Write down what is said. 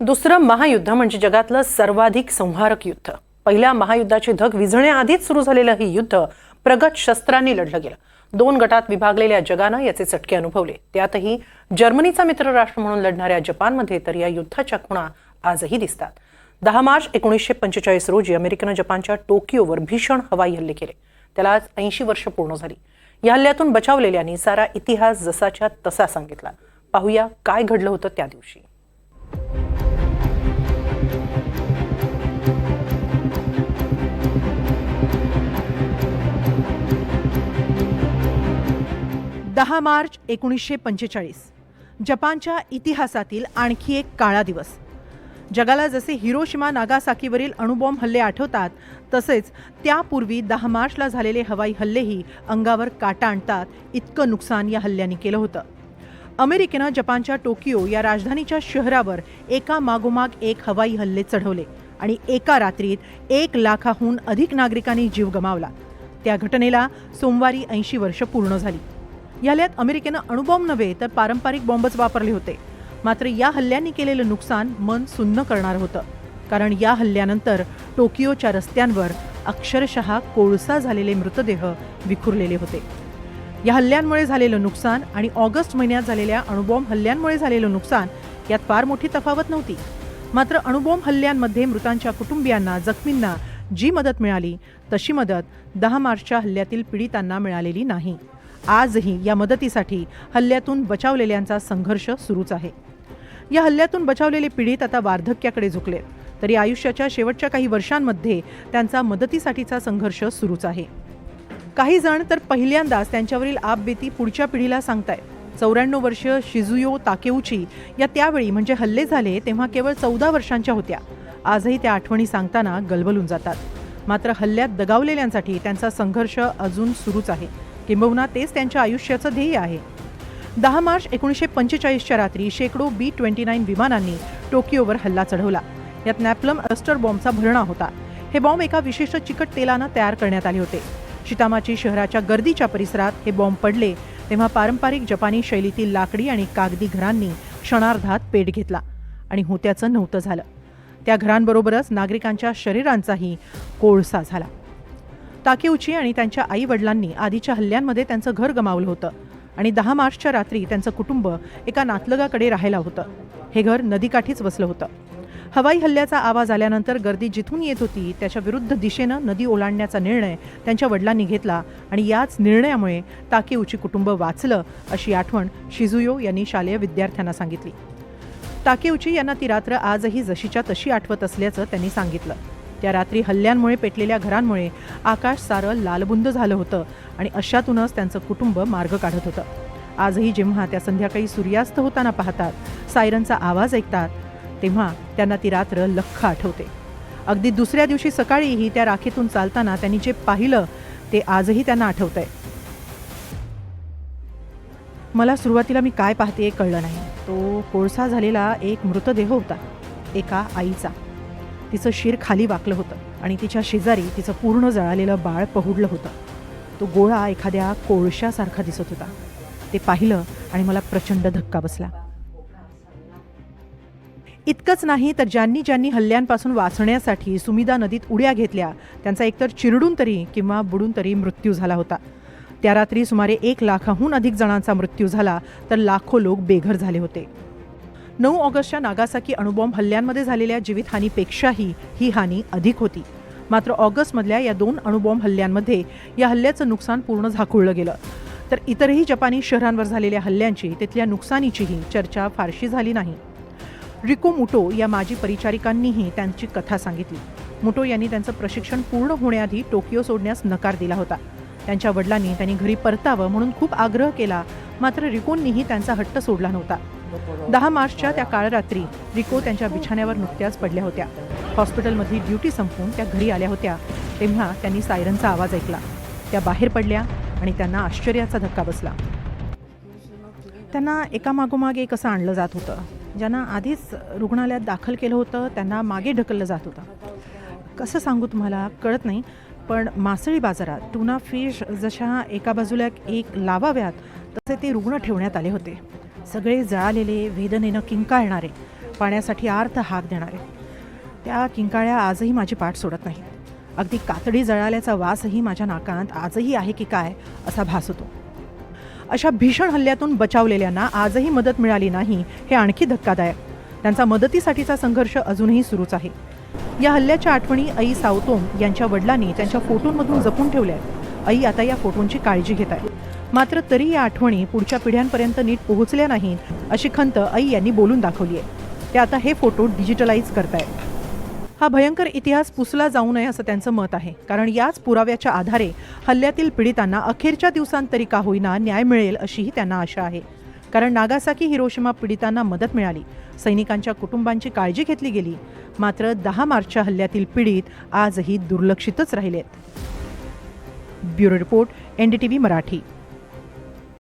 दुसरं महायुद्ध म्हणजे जगातलं सर्वाधिक संहारक युद्ध. पहिल्या महायुद्धाची धग विझण्याआधीच सुरू झालेलं हे युद्ध प्रगत शस्त्रांनी लढलं गेलं. 2 गटात विभागलेल्या जगानं याचे चटके अनुभवले. त्यातही जर्मनीचा मित्र राष्ट्र म्हणून लढणाऱ्या जपानमध्ये तर या युद्धाच्या खुणा आजही दिसतात. 10 मार्च 1945 रोजी अमेरिकेनं जपानच्या टोकियोवर भीषण हवाई हल्ले केले. त्याला आज 80 वर्ष पूर्ण झाली. या हल्ल्यातून बचावलेल्यांनी सारा इतिहास जसाच्या तसा सांगितला. पाहूया काय घडलं होतं त्या दिवशी. दहा मार्च 1945 जपानच्या इतिहासातील आणखी एक काळा दिवस. जगाला जसे हिरोशिमा नागासाकीवरील अणुबॉम्ब हल्ले आठवतात, तसेच त्यापूर्वी 10 मार्चला झालेले हवाई हल्लेही अंगावर काटा आणतात. इतकं नुकसान या हल्ल्यांनी केलं होतं. अमेरिकेनं जपानच्या टोकियो या राजधानीच्या शहरावर एका मागोमाग एक हवाई हल्ले चढवले आणि एका रात्रीत 1 लाखाहून अधिक नागरिकांनी जीव गमावला. त्या घटनेला सोमवारी 80 वर्ष पूर्ण झाली. या हल्ल्यात अमेरिकेनं अणुबॉम्ब नव्हे तर पारंपरिक बॉम्बच वापरले होते. मात्र या हल्ल्यांनी केलेलं नुकसान मन सुन्न करणारं होतं. कारण या हल्ल्यानंतर टोकियोच्या रस्त्यांवर अक्षरशः कोळसा झालेले मृतदेह विखुरलेले होते. या हल्ल्यांमुळे झालेलं नुकसान आणि ऑगस्ट महिन्यात झालेल्या अणुबॉम्ब हल्ल्यांमुळे झालेलं नुकसान यात फार मोठी तफावत नव्हती. मात्र अणुबॉम्ब हल्ल्यांमध्ये मृतांच्या कुटुंबियांना, जखमींना जी मदत मिळाली तशी मदत 10 मार्चच्या हल्ल्यातील पीडितांना मिळालेली नाही. आजही या मदतीसाठी हल्ल्यातून बचावलेल्यांचा संघर्ष सुरूच आहे. या हल्ल्यातून बचावलेले पीडित आता वार्धक्याकडे झुकलेत, तरी आयुष्याच्या शेवटच्या काही वर्षांमध्ये त्यांचा मदतीसाठीचा संघर्ष सुरूच आहे. काही जण तर पहिल्यांदाच त्यांच्यावरील आपबीती पुढच्या पिढीला सांगतायत. 94 वर्ष शिजुयो ताकेउची या त्यावेळी म्हणजे हल्ले झाले तेव्हा केवळ 14 वर्षांच्या होत्या. आजही त्या आठवणी सांगताना गलबलून जातात. मात्र हल्ल्यात दगावलेल्यांसाठी त्यांचा संघर्ष अजून सुरूच आहे. किंबहुना तेच त्यांच्या आयुष्याचं ध्येय आहे. 10 मार्च 1945च्या रात्री शेकडो B-29 विमानांनी टोकियोवर हल्ला चढवला. यात नॅपलम अस्टर बॉम्बचा भरणा होता. हे बॉम्ब एका विशिष्ट चिकट तेलानं तयार करण्यात आले होते. शितामाची शहराच्या गर्दीच्या परिसरात हे बॉम्ब पडले तेव्हा पारंपरिक जपानी शैलीतील लाकडी आणि कागदी घरांनी क्षणार्धात पेट घेतला आणि होत्याचं नव्हतं झालं. त्या घरांबरोबरच नागरिकांच्या शरीरांचाही कोळसा झाला. ताकेउची आणि त्यांच्या आई वडिलांनी आधीच्या हल्ल्यांमध्ये त्यांचं घर गमावलं होतं आणि 10 मार्चच्या रात्री त्यांचं कुटुंब एका नातलगाकडे राहायला होतं. हे घर नदीकाठीच वसलं होतं. हवाई हल्ल्याचा आवाज आल्यानंतर गर्दी जिथून येत होती त्याच्या विरुद्ध दिशेनं नदी ओलांडण्याचा निर्णय त्यांच्या वडिलांनी घेतला आणि याच निर्णयामुळे ताकेउची कुटुंब वाचलं, अशी आठवण शिजुयो यांनी शालेय विद्यार्थ्यांना सांगितली. ताकेउची यांना ती रात्र आजही जशीच्या तशी आठवत असल्याचं त्यांनी सांगितलं. त्या रात्री हल्ल्यांमुळे पेटलेल्या घरांमुळे आकाश सारं लालबुंद झालं होतं आणि अशातूनच त्यांचं कुटुंब मार्ग काढत होतं. आजही जेव्हा त्या संध्याकाळी सूर्यास्त होताना पाहतात, सायरनचा आवाज ऐकतात, तेव्हा त्यांना ती रात्र लख्ख आठवते. अगदी दुसऱ्या दिवशी सकाळीही त्या राखेतून चालताना त्यांनी जे पाहिलं ते आजही त्यांना आठवतंय. मला सुरुवातीला मी काय पाहते कळलं नाही. तो कोळसा झालेला एक मृतदेह होता, एका आईचा. तिचं शिर खाली वाकलं होतं आणि तिच्या शेजारी तिचं पूर्ण जळालेलं बाळ पहुडलं होतं. तो गोळा एखाद्या कोळशासारखा दिसत होता. ते पाहिलं आणि मला प्रचंड धक्का बसला. इतकंच नाही तर ज्यांनी ज्यांनी हल्ल्यांपासून वाचण्यासाठी सुमिदा नदीत उड्या घेतल्या त्यांचा एकतर चिरडून तरी किंवा बुडून तरी मृत्यू झाला होता. त्या रात्री सुमारे 1 लाखाहून अधिक जणांचा मृत्यू झाला तर लाखो लोक बेघर झाले होते. 9 ऑगस्टच्या नागासाकी अणुबॉम्ब हल्ल्यांमध्ये झालेल्या जीवितहानीपेक्षाही ही हानी अधिक होती. मात्र ऑगस्टमधल्या या 2 अणुबॉम्ब हल्ल्यांमध्ये या हल्ल्याचं नुकसान पूर्ण झाकुळलं गेलं. तर इतरही जपानी शहरांवर झालेल्या हल्ल्यांची, तिथल्या नुकसानीचीही चर्चा फारशी झाली नाही. रिको मुटो या माजी परिचारिकांनीही त्यांची कथा सांगितली. मुटो यांनी त्यांचं प्रशिक्षण पूर्ण होण्याआधी टोकियो सोडण्यास नकार दिला होता. त्यांच्या वडिलांनी त्यांनी घरी परतावं म्हणून खूप आग्रह केला, मात्र रिकोंनीही त्यांचा हट्ट सोडला नव्हता. 10 मार्चच्या त्या काळरात्री रिको त्यांच्या बिछाण्यावर नुकत्याच पडल्या होत्या. हॉस्पिटलमधली ड्युटी संपवून त्या घरी आल्या होत्या तेव्हा त्यांनी सायरनचा आवाज ऐकला. त्या बाहेर पडल्या आणि त्यांना आश्चर्याचा धक्का बसला. त्यांना एकामागोमाग एक असं आणलं जात होतं. ज्यांना आधीच रुग्णालयात दाखल केलं होतं त्यांना मागे ढकललं जात होतं. कसं सांगू तुम्हाला कळत नाही, पण मासळी बाजारात टुना फिश जशा एका बाजूला एक लावाव्यात तसे ते रुग्ण ठेवण्यात आले होते. सगळे जळालेले, वेदनेनं किंकाळणारे. पाण्यासाठी आर्त हाक देणारे. त्या किंकाळ्या आजही माझी पाठ सोडत नाहीत. अगदी कातडी जळाल्याचा वासही माझ्या नाकात आजही आहे की काय असा भास होतो. अशा भीषण हल्ल्यातून बचावलेल्यांना आजही मदत मिळाली नाही हे आणखी धक्कादायक. त्यांचा मदतीसाठीचा संघर्ष अजूनही सुरूच आहे. या हल्ल्याच्या आठवणी आई सावतोम यांच्या वडिलांनी त्यांच्या फोटोंमधून जपून ठेवल्या आहेत. आई आता या फोटोंची काळजी घेत आहे. मात्र तरी या आठवणी पुढच्या पिढ्यांपर्यंत नीट पोहोचल्या नाहीत अशी खंत आई यांनी बोलून दाखवली आहे. ते आता हे फोटो डिजिटलाइज करतायत. हा भयंकर इतिहास पुसला जाऊ नये असं त्यांचं मत आहे. कारण याच पुराव्याच्या आधारे हल्ल्यातील पीडितांना अखेरच्या दिवसांत तरी का होईना न्याय मिळेल अशीही त्यांना आशा आहे. कारण नागासाकी हिरोशिमा पीडितांना मदत मिळाली, सैनिकांच्या कुटुंबांची काळजी घेतली गेली. मात्र 10 मार्चच्या हल्ल्यातील पीडित आजही दुर्लक्षितच राहिलेत. Bureau report, NDTV Marathi.